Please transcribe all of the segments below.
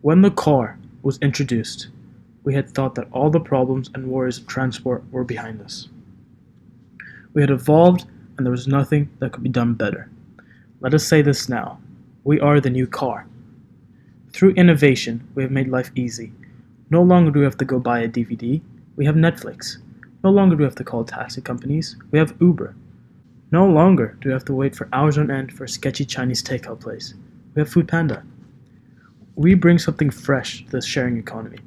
When the car was introduced, we had thought that all the problems and worries of transport were behind us. We had evolved and there was nothing that could be done better. Let us say this now. We are the new car. Through innovation, we have made life easy. No longer do we have to go buy a DVD, we have Netflix. No longer do we have to call taxi companies, we have Uber. No longer do we have to wait for hours on end for a sketchy Chinese takeout place. We have Foodpanda. We bring something fresh to the sharing economy,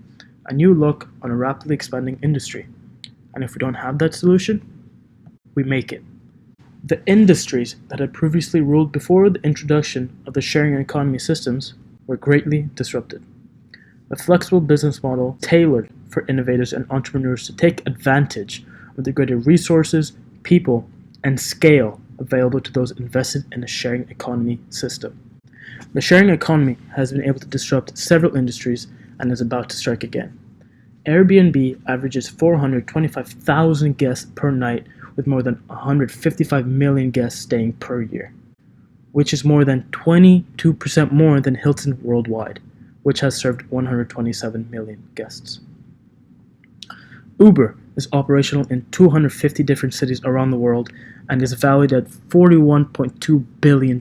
a new look on a rapidly expanding industry. And if we don't have that solution, we make it. The industries that had previously ruled before the introduction of the sharing economy systems were greatly disrupted. A flexible business model tailored for innovators and entrepreneurs to take advantage of the greater resources, people, and scale available to those invested in a sharing economy system. The sharing economy has been able to disrupt several industries and is about to strike again. Airbnb averages 425,000 guests per night with more than 155 million guests staying per year, which is more than 22% more than Hilton worldwide, which has served 127 million guests. Uber is operational in 250 different cities around the world and is valued at $41.2 billion,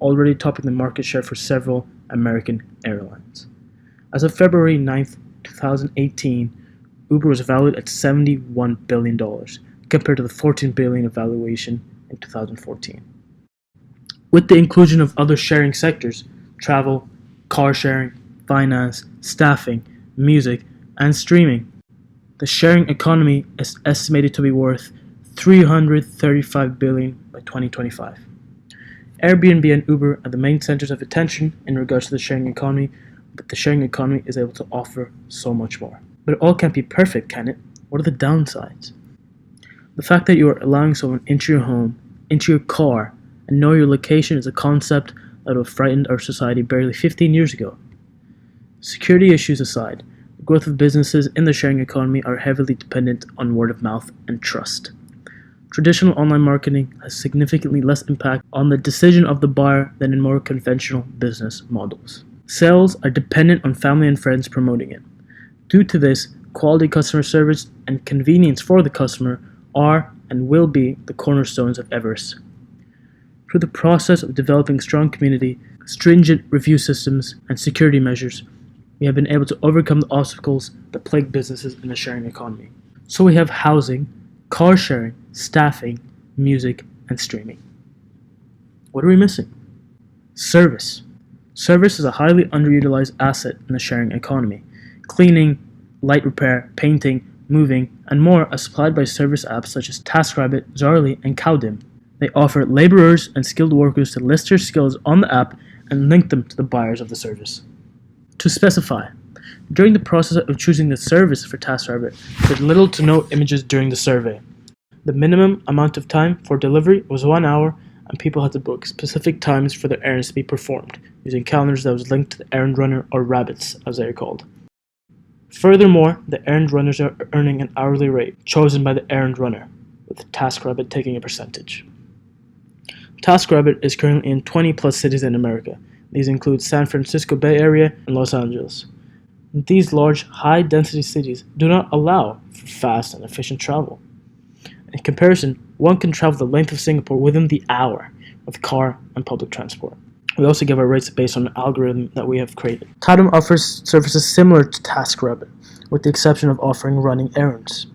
already topping the market share for several American airlines. As of February 9th, 2018, Uber was valued at $71 billion, compared to the $14 billion of valuation in 2014. With the inclusion of other sharing sectors, travel, car sharing, finance, staffing, music, and streaming, the sharing economy is estimated to be worth $335 billion by 2025. Airbnb and Uber are the main centers of attention in regards to the sharing economy, but the sharing economy is able to offer so much more. But it all can't be perfect, can it? What are the downsides? The fact that you are allowing someone into your home, into your car, and know your location is a concept that would have frightened our society barely 15 years ago. Security issues aside, the growth of businesses in the sharing economy are heavily dependent on word of mouth and trust. Traditional online marketing has significantly less impact on the decision of the buyer than in more conventional business models. Sales are dependent on family and friends promoting it. Due to this, quality customer service and convenience for the customer are and will be the cornerstones of Everice. Through the process of developing strong community, stringent review systems, and security measures, we have been able to overcome the obstacles that plague businesses in the sharing economy. So we have housing, car sharing, staffing, music, and streaming. What are we missing? Service. Service is a highly underutilized asset in the sharing economy. Cleaning, light repair, painting, moving, and more are supplied by service apps such as TaskRabbit, Zarly, and Cowdim. They offer laborers and skilled workers to list their skills on the app and link them to the buyers of the service. To specify, during the process of choosing the service for TaskRabbit, there were little to no images during the survey. The minimum amount of time for delivery was 1 hour, and people had to book specific times for their errands to be performed, using calendars that was linked to the errand runner, or rabbits as they are called. Furthermore, the errand runners are earning an hourly rate chosen by the errand runner, with TaskRabbit taking a percentage. TaskRabbit is currently in 20 plus cities in America. These include San Francisco Bay Area and Los Angeles. These large, high-density cities do not allow for fast and efficient travel. In comparison, one can travel the length of Singapore within the hour with car and public transport. We also give our rates based on an algorithm that we have created. Cowdim offers services similar to TaskRabbit, with the exception of offering running errands.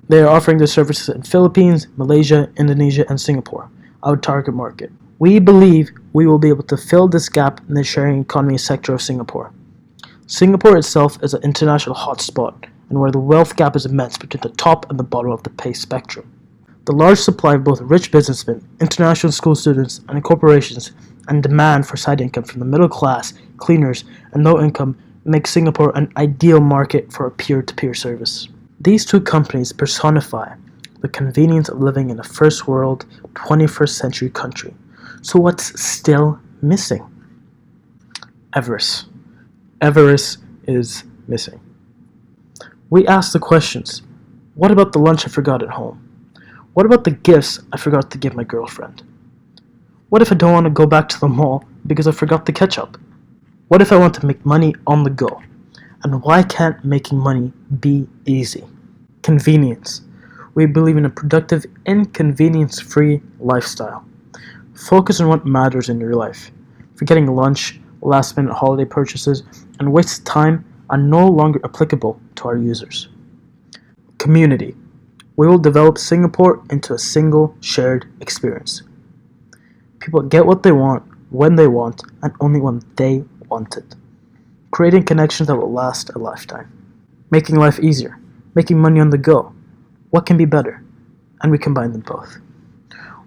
They are offering their services in Philippines, Malaysia, Indonesia, and Singapore, our target market. We believe we will be able to fill this gap in the sharing economy sector of Singapore. Singapore itself is an international hotspot, and where the wealth gap is immense between the top and the bottom of the pay spectrum. The large supply of both rich businessmen, international school students, and corporations, and demand for side income from the middle class, cleaners, and low income makes Singapore an ideal market for a peer-to-peer service. These two companies personify the convenience of living in a first world, 21st century country. So what's still missing? Everice. Everice is missing. We ask the questions. What about the lunch I forgot at home? What about the gifts I forgot to give my girlfriend? What if I don't want to go back to the mall because I forgot the ketchup? What if I want to make money on the go? And why can't making money be easy? Convenience. We believe in a productive, inconvenience-free lifestyle. Focus on what matters in your life. Forgetting lunch, last-minute holiday purchases, and wasted time are no longer applicable to our users. Community. We will develop Singapore into a single shared experience. People get what they want, when they want, and only when they want it. Creating connections that will last a lifetime. Making life easier. Making money on the go. What can be better? And we combine them both.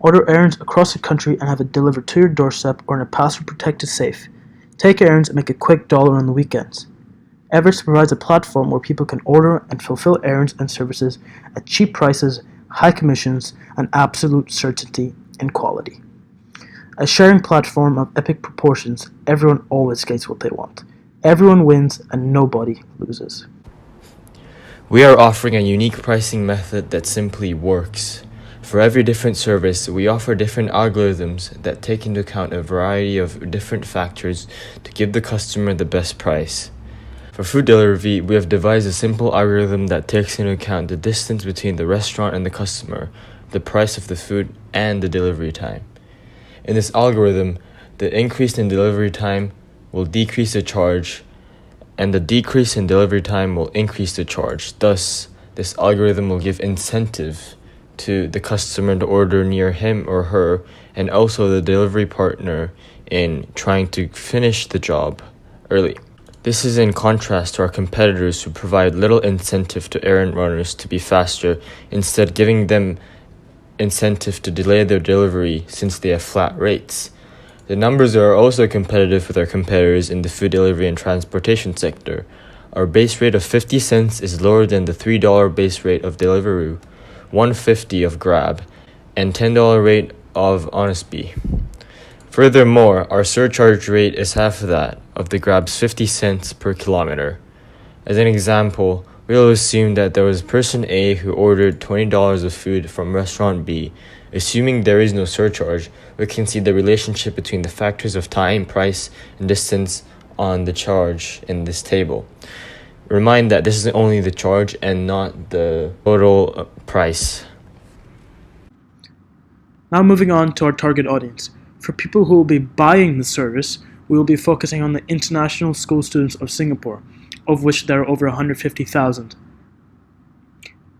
Order errands across the country and have it delivered to your doorstep or in a password-protected safe. Take errands and make a quick dollar on the weekends. Everice provides a platform where people can order and fulfill errands and services at cheap prices, high commissions, and absolute certainty in quality. A sharing platform of epic proportions, everyone always gets what they want. Everyone wins and nobody loses. We are offering a unique pricing method that simply works. For every different service, we offer different algorithms that take into account a variety of different factors to give the customer the best price. For food delivery, we have devised a simple algorithm that takes into account the distance between the restaurant and the customer, the price of the food, and the delivery time. In this algorithm, the increase in delivery time will decrease the charge, and the decrease in delivery time will increase the charge. Thus, this algorithm will give incentive to the customer to order near him or her, and also the delivery partner in trying to finish the job early. This is in contrast to our competitors who provide little incentive to errand runners to be faster, instead giving them incentive to delay their delivery since they have flat rates. The numbers are also competitive with our competitors in the food delivery and transportation sector. Our base rate of 50 cents is lower than the $3 base rate of Deliveroo, $1.50 of Grab, and $10 rate of Honestbee. Furthermore, our surcharge rate is half of that of the Grab's 50 cents per kilometer. As an example, we'll assume that there was person A who ordered $20 of food from restaurant B. Assuming there is no surcharge, we can see the relationship between the factors of time, price, and distance on the charge in this table. Remind that this is only the charge and not the total price. Now moving on to our target audience. For people who will be buying the service, we will be focusing on the international school students of Singapore, of which there are over 150,000.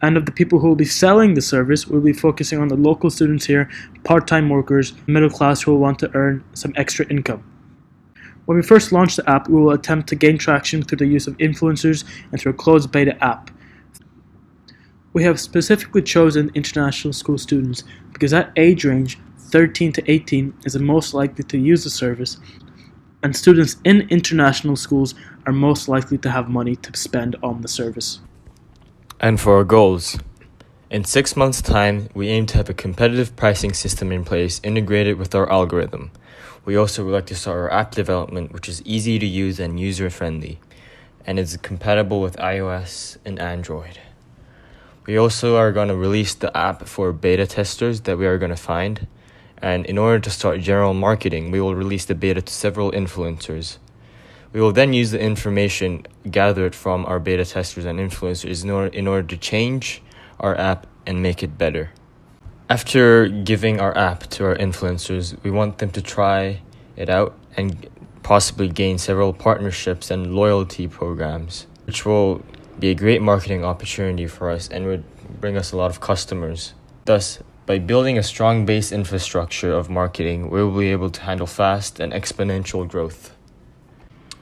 And of the people who will be selling the service, we will be focusing on the local students here, part-time workers, middle class who will want to earn some extra income. When we first launch the app, we will attempt to gain traction through the use of influencers and through a closed beta app. We have specifically chosen international school students because that age range, 13 to 18, is the most likely to use the service, and students in international schools are most likely to have money to spend on the service. And for our goals, in 6 months' time, we aim to have a competitive pricing system in place integrated with our algorithm. We also would like to start our app development, which is easy to use and user-friendly, and is compatible with iOS and Android. We also are going to release the app for beta testers that we are going to find, and in order to start general marketing, we will release the beta to several influencers. We will then use the information gathered from our beta testers and influencers in order to change our app and make it better. After giving our app to our influencers, we want them to try it out and possibly gain several partnerships and loyalty programs, which will be a great marketing opportunity for us and would bring us a lot of customers. Thus, by building a strong base infrastructure of marketing, we will be able to handle fast and exponential growth.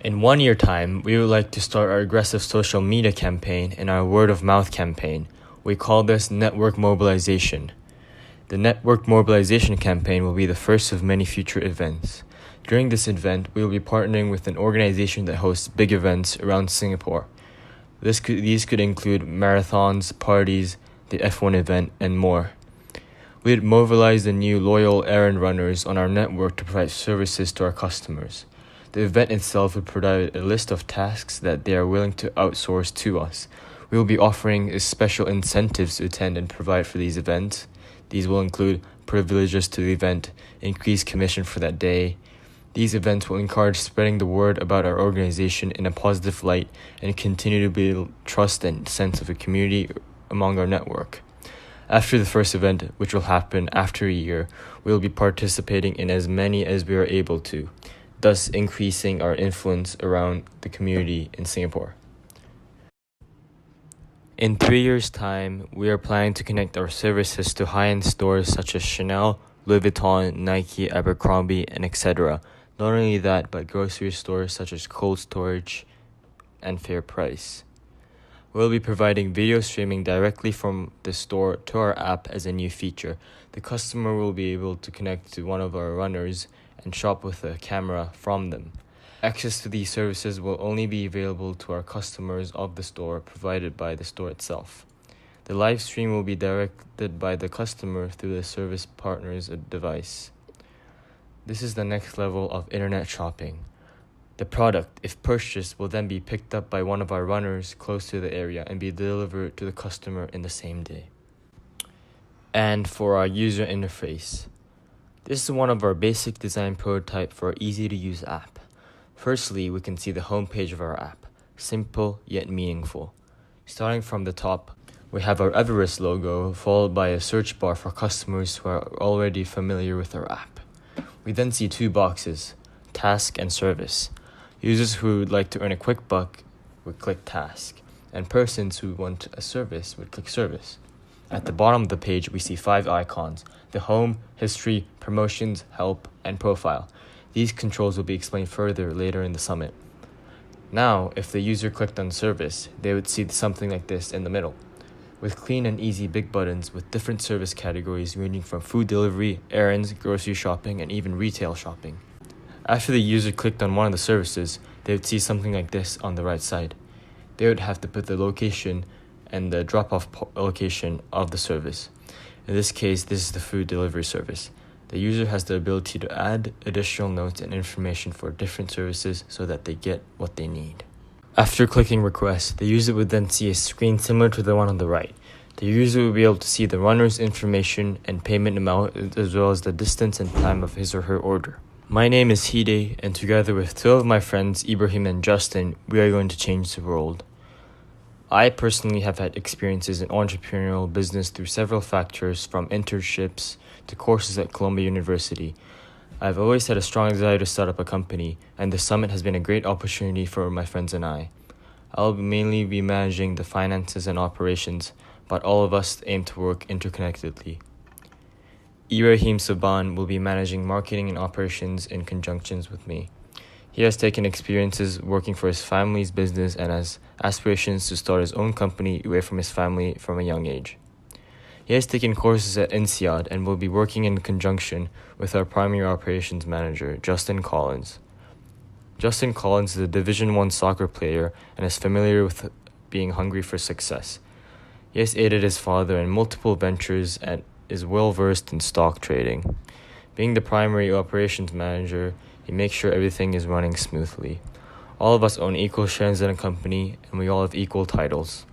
In 1 year time, we would like to start our aggressive social media campaign and our word-of-mouth campaign. We call this network mobilization. The network mobilization campaign will be the first of many future events. During this event, we will be partnering with an organization that hosts big events around Singapore. These could include marathons, parties, the F1 event, and more. We would mobilize the new loyal errand runners on our network to provide services to our customers. The event itself would provide a list of tasks that they are willing to outsource to us. We will be offering special incentives to attend and provide for these events. These will include privileges to the event, increased commission for that day. These events will encourage spreading the word about our organization in a positive light and continue to build trust and sense of a community among our network. After the first event, which will happen after a year, we will be participating in as many as we are able to, thus increasing our influence around the community in Singapore. In 3 years' time, we are planning to connect our services to high-end stores such as Chanel, Louis Vuitton, Nike, Abercrombie, and etc. Not only that, but grocery stores such as Cold Storage and Fair Price. We'll be providing video streaming directly from the store to our app as a new feature. The customer will be able to connect to one of our runners and shop with a camera from them. Access to these services will only be available to our customers of the store provided by the store itself. The live stream will be directed by the customer through the service partner's device. This is the next level of internet shopping. The product, if purchased, will then be picked up by one of our runners close to the area and be delivered to the customer in the same day. And for our user interface, this is one of our basic design prototype for our easy-to-use app. Firstly, we can see the homepage of our app, simple yet meaningful. Starting from the top, we have our Everice logo, followed by a search bar for customers who are already familiar with our app. We then see two boxes, task and service. Users who would like to earn a quick buck would click task, and persons who want a service would click service. At the bottom of the page, we see 5 icons: the home, history, promotions, help, and profile. These controls will be explained further later in the summit. Now, if the user clicked on service, they would see something like this in the middle, with clean and easy big buttons with different service categories ranging from food delivery, errands, grocery shopping, and even retail shopping. After the user clicked on one of the services, they would see something like this on the right side. They would have to put the location and the drop-off location of the service. In this case, this is the food delivery service. The user has the ability to add additional notes and information for different services so that they get what they need. After clicking request, the user would then see a screen similar to the one on the right. The user will be able to see the runner's information and payment amount, as well as the distance and time of his or her order. My name is Hide, and together with 2 of my friends, Ibrahim and Justin, we are going to change the world. I personally have had experiences in entrepreneurial business through several factors, from internships to courses at Columbia University. I've always had a strong desire to start up a company, and the summit has been a great opportunity for my friends and I. I'll mainly be managing the finances and operations, but all of us aim to work interconnectedly. Ibrahim Sobhan will be managing marketing and operations in conjunction with me. He has taken experiences working for his family's business and has aspirations to start his own company away from his family from a young age. He has taken courses at INSEAD and will be working in conjunction with our primary operations manager, Justin Collins. Justin Collins is a Division I soccer player and is familiar with being hungry for success. He has aided his father in multiple ventures and is well versed in stock trading. Being the primary operations manager, he makes sure everything is running smoothly. All of us own equal shares in a company, and we all have equal titles.